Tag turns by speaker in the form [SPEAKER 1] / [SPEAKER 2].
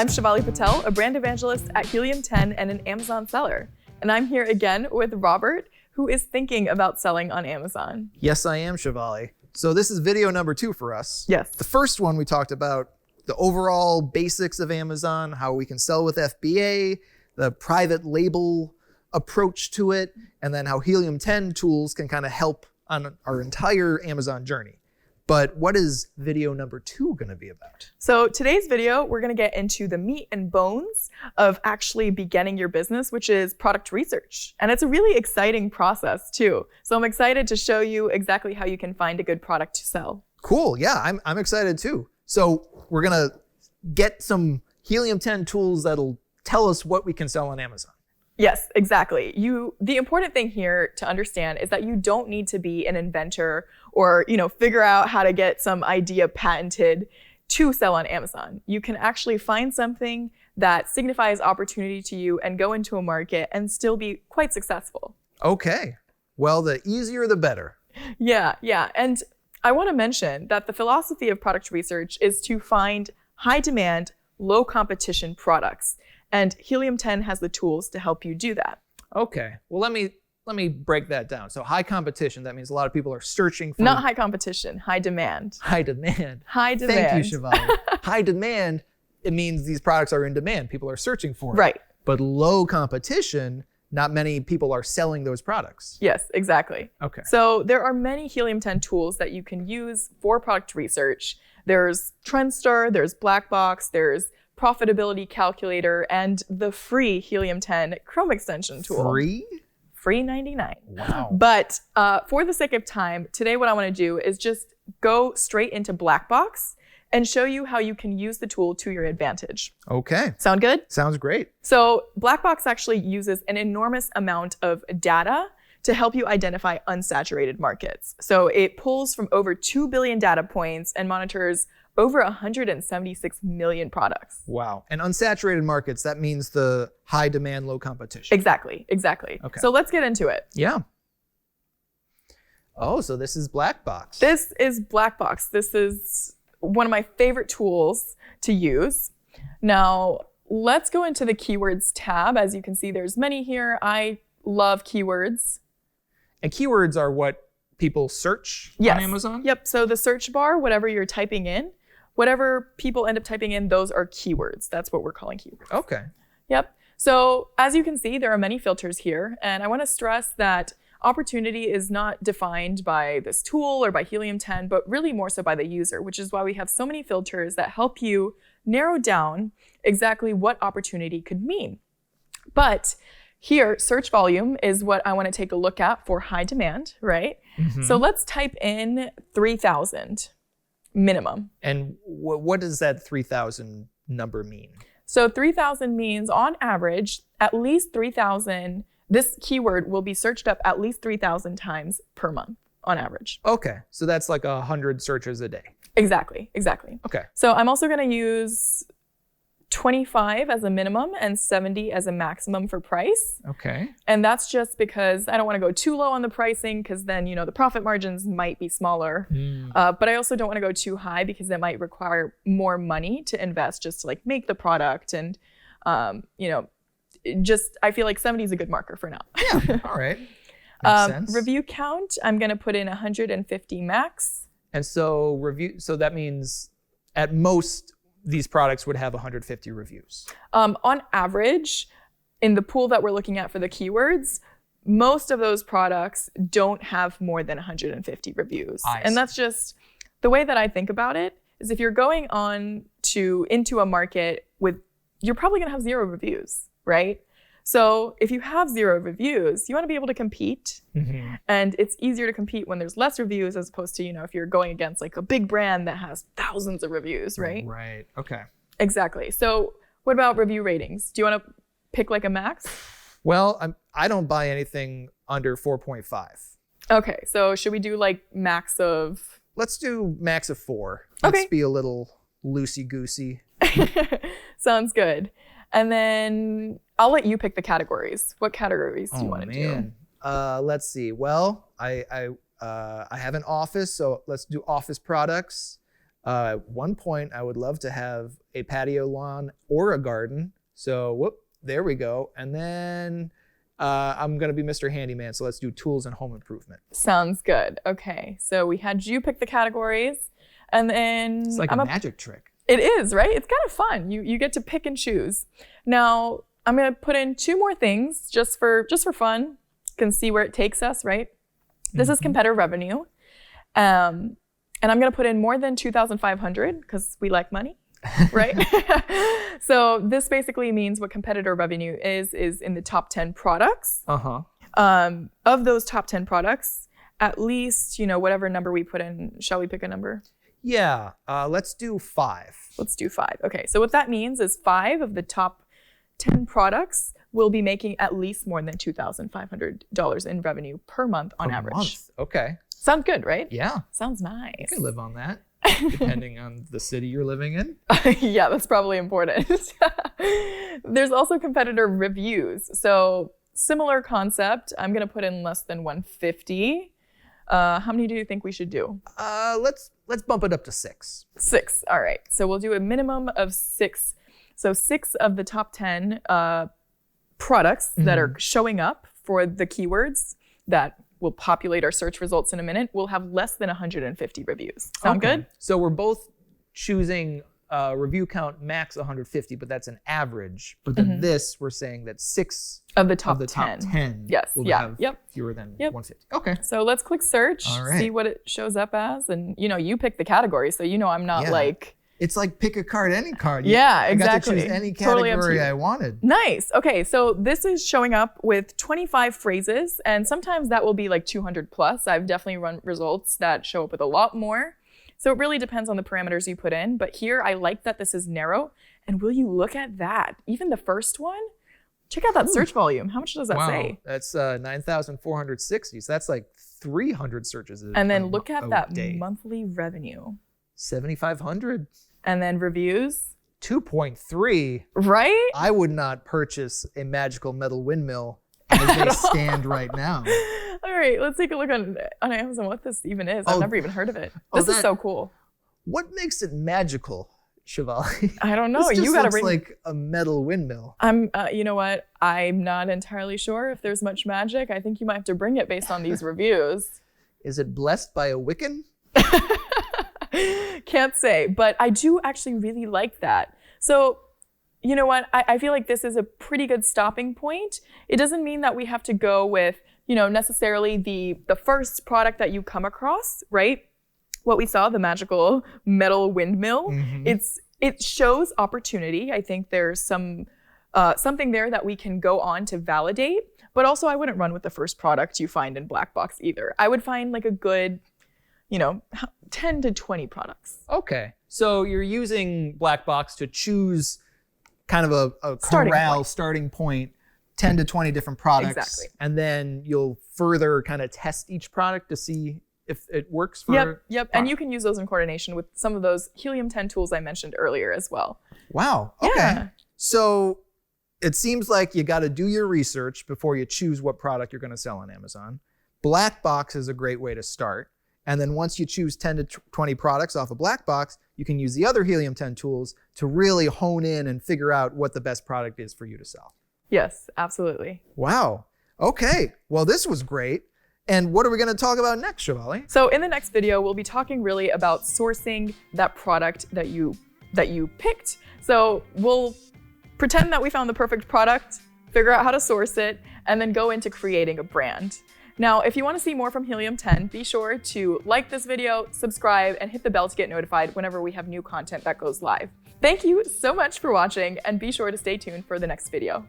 [SPEAKER 1] I'm Shivali Patel, a brand evangelist at Helium 10 and an Amazon seller. And I'm here again with Robert, who is thinking about selling on Amazon.
[SPEAKER 2] Yes, I am, Shivali. So this is video number 2 for us.
[SPEAKER 1] Yes.
[SPEAKER 2] The first one we talked about the overall basics of Amazon, how we can sell with FBA, the private label approach to it, and then how Helium 10 tools can kind of help on our entire Amazon journey. But what is video number 2 going to be about?
[SPEAKER 1] So today's video, we're going to get into the meat and bones of actually beginning your business, which is product research. And it's a really exciting process too. So I'm excited to show you exactly how you can find a good product to sell.
[SPEAKER 2] Cool. Yeah, I'm excited too. So we're going to get some Helium 10 tools that'll tell us what we can sell on Amazon.
[SPEAKER 1] Yes, exactly. The important thing here to understand is that you don't need to be an inventor or, figure out how to get some idea patented to sell on Amazon. You can actually find something that signifies opportunity to you and go into a market and still be quite successful.
[SPEAKER 2] Okay. Well, the easier, the better.
[SPEAKER 1] Yeah. And I want to mention that the philosophy of product research is to find high demand, low competition products. And Helium 10 has the tools to help you do that.
[SPEAKER 2] Okay. Well, let me break that down. So high competition, that means a lot of people are searching for...
[SPEAKER 1] Not high competition, high demand.
[SPEAKER 2] High demand.
[SPEAKER 1] High demand.
[SPEAKER 2] Thank you, Shivali. High demand, it means these products are in demand. People are searching for it.
[SPEAKER 1] Right.
[SPEAKER 2] But low competition, not many people are selling those products.
[SPEAKER 1] Yes, exactly.
[SPEAKER 2] Okay.
[SPEAKER 1] So there are many Helium 10 tools that you can use for product research. There's TrendStar, there's Blackbox, there's Profitability Calculator, and the free Helium 10 Chrome extension tool.
[SPEAKER 2] Free?
[SPEAKER 1] Free 99.
[SPEAKER 2] Wow.
[SPEAKER 1] But for the sake of time, today what I want to do is just go straight into Blackbox and show you how you can use the tool to your advantage.
[SPEAKER 2] Okay.
[SPEAKER 1] Sound good?
[SPEAKER 2] Sounds great.
[SPEAKER 1] So Blackbox actually uses an enormous amount of data to help you identify unsaturated markets. So it pulls from over 2 billion data points and monitors over 176 million products.
[SPEAKER 2] Wow. And unsaturated markets, that means the high demand, low competition.
[SPEAKER 1] Exactly.
[SPEAKER 2] Okay.
[SPEAKER 1] So let's get into it.
[SPEAKER 2] Yeah. Oh, so this is Blackbox.
[SPEAKER 1] This is Blackbox. This is one of my favorite tools to use. Now, let's go into the keywords tab. As you can see, there's many here. I love keywords.
[SPEAKER 2] And keywords are what people search on Amazon?
[SPEAKER 1] Yep. So the search bar, whatever you're typing in, whatever people end up typing in, those are keywords. That's what we're calling keywords.
[SPEAKER 2] Okay.
[SPEAKER 1] Yep. So as you can see, there are many filters here. And I want to stress that opportunity is not defined by this tool or by Helium 10, but really more so by the user, which is why we have so many filters that help you narrow down exactly what opportunity could mean. But here, search volume is what I want to take a look at for high demand, right? Mm-hmm. So let's type in 3,000 minimum.
[SPEAKER 2] And what does that 3,000 number mean?
[SPEAKER 1] So 3,000 means on average, at least 3,000, this keyword will be searched up at least 3,000 times per month on average.
[SPEAKER 2] Okay, so that's like 100 searches a day.
[SPEAKER 1] Exactly.
[SPEAKER 2] Okay.
[SPEAKER 1] So I'm also going to use 25 as a minimum and 70 as a maximum for price.
[SPEAKER 2] Okay.
[SPEAKER 1] And that's just because I don't want to go too low on the pricing because then, the profit margins might be smaller. But I also don't want to go too high because that might require more money to invest just to make the product. And, I feel like 70 is a good marker for now.
[SPEAKER 2] Yeah. All right. Makes sense.
[SPEAKER 1] Review count, I'm going to put in 150 max.
[SPEAKER 2] And so so that means at most, these products would have 150 reviews.
[SPEAKER 1] On average, in the pool that we're looking at for the keywords, most of those products don't have more than 150 reviews. And that's just the way that I think about it is if you're going into a market you're probably going to have 0 reviews, right? So if you have 0 reviews, you want to be able to compete. Mm-hmm. And it's easier to compete when there's less reviews as opposed to, if you're going against a big brand that has thousands of reviews, right?
[SPEAKER 2] Right. Okay.
[SPEAKER 1] Exactly. So what about review ratings? Do you want to pick a max?
[SPEAKER 2] Well, I don't buy anything under 4.5.
[SPEAKER 1] Okay. So should we do max of?
[SPEAKER 2] Let's do max of 4.
[SPEAKER 1] Okay.
[SPEAKER 2] Let's be a little loosey-goosey.
[SPEAKER 1] Sounds good. And then I'll let you pick the categories. What categories do you want to do?
[SPEAKER 2] Let's see. Well, I have an office, so let's do office products. At one point, I would love to have a patio lawn or a garden. So there we go. And then I'm going to be Mr. Handyman. So let's do tools and home improvement.
[SPEAKER 1] Sounds good. Okay. So we had you pick the categories, and then
[SPEAKER 2] it's like a magic trick.
[SPEAKER 1] It is, right? It's kind of fun. You get to pick and choose. Now I'm going to put in 2 more things just for fun. You can see where it takes us, right? This is competitor revenue. And I'm going to put in more than 2,500 because we like money, right? So this basically means what competitor revenue is in the top 10 products. Of those top 10 products, at least, whatever number we put in. Shall we pick a number?
[SPEAKER 2] Yeah, let's do 5.
[SPEAKER 1] Let's do 5. Okay, so what that means is 5 of the top 10 products will be making at least more than $2,500 in revenue per month on average.
[SPEAKER 2] Month. Okay.
[SPEAKER 1] Sounds good, right?
[SPEAKER 2] Yeah.
[SPEAKER 1] Sounds nice.
[SPEAKER 2] You can live on that, depending on the city you're living in.
[SPEAKER 1] Yeah, that's probably important. There's also competitor reviews. So similar concept. I'm going to put in less than 150. How many do you think we should do?
[SPEAKER 2] Let's bump it up to 6.
[SPEAKER 1] 6. All right. So we'll do a minimum of 6. So 6 of the top 10 products that are showing up for the keywords that will populate our search results in a minute will have less than 150 reviews. Sound good?
[SPEAKER 2] So we're both choosing review count max 150, but that's an average. But then this, we're saying that 6
[SPEAKER 1] of the top 10. Yes.
[SPEAKER 2] Will have fewer than 150. Okay.
[SPEAKER 1] So let's click search, see what it shows up as. And you pick the category, so I'm not like...
[SPEAKER 2] It's like pick a card, any card.
[SPEAKER 1] Yeah,
[SPEAKER 2] exactly. I got to choose any category I wanted.
[SPEAKER 1] Nice. Okay, so this is showing up with 25 phrases, and sometimes that will be like 200 plus. I've definitely run results that show up with a lot more. So it really depends on the parameters you put in. But here, I like that this is narrow. And will you look at that? Even the first one? Check out that search volume. How much does that say?
[SPEAKER 2] That's 9,460. So that's like 300 searches.
[SPEAKER 1] And then look at that monthly revenue.
[SPEAKER 2] 7,500.
[SPEAKER 1] And then reviews?
[SPEAKER 2] 2.3.
[SPEAKER 1] Right?
[SPEAKER 2] I would not purchase a magical metal windmill as they stand right now.
[SPEAKER 1] All right, let's take a look on Amazon what this even is. I've never even heard of it. This is so cool.
[SPEAKER 2] What makes it magical, Shivali?
[SPEAKER 1] I don't know.
[SPEAKER 2] This just
[SPEAKER 1] you gotta
[SPEAKER 2] looks like a metal windmill.
[SPEAKER 1] You know what? I'm not entirely sure if there's much magic. I think you might have to bring it based on these reviews.
[SPEAKER 2] Is it blessed by a Wiccan?
[SPEAKER 1] Can't say, but I do actually really like that. So, you know what? I feel like this is a pretty good stopping point. It doesn't mean that we have to go with, necessarily the first product that you come across, right? What we saw, the magical metal windmill. It shows opportunity. I think there's something there that we can go on to validate, but also I wouldn't run with the first product you find in Black Box either. I would find like a good 10 to 20 products.
[SPEAKER 2] Okay. So you're using Black Box to choose kind of a starting point, 10 to 20 different products.
[SPEAKER 1] Exactly.
[SPEAKER 2] And then you'll further kind of test each product to see if it works for...
[SPEAKER 1] Yep. And you can use those in coordination with some of those Helium 10 tools I mentioned earlier as well.
[SPEAKER 2] Wow. Okay.
[SPEAKER 1] Yeah.
[SPEAKER 2] So it seems like you got to do your research before you choose what product you're going to sell on Amazon. Black Box is a great way to start. And then once you choose 10 to 20 products off a Black Box, you can use the other Helium 10 tools to really hone in and figure out what the best product is for you to sell.
[SPEAKER 1] Yes, absolutely.
[SPEAKER 2] Wow. Okay. Well, this was great. And what are we going to talk about next, Shivali?
[SPEAKER 1] So in the next video, we'll be talking really about sourcing that product that you picked. So we'll pretend that we found the perfect product, figure out how to source it, and then go into creating a brand. Now, if you want to see more from Helium 10, be sure to like this video, subscribe, and hit the bell to get notified whenever we have new content that goes live. Thank you so much for watching, and be sure to stay tuned for the next video.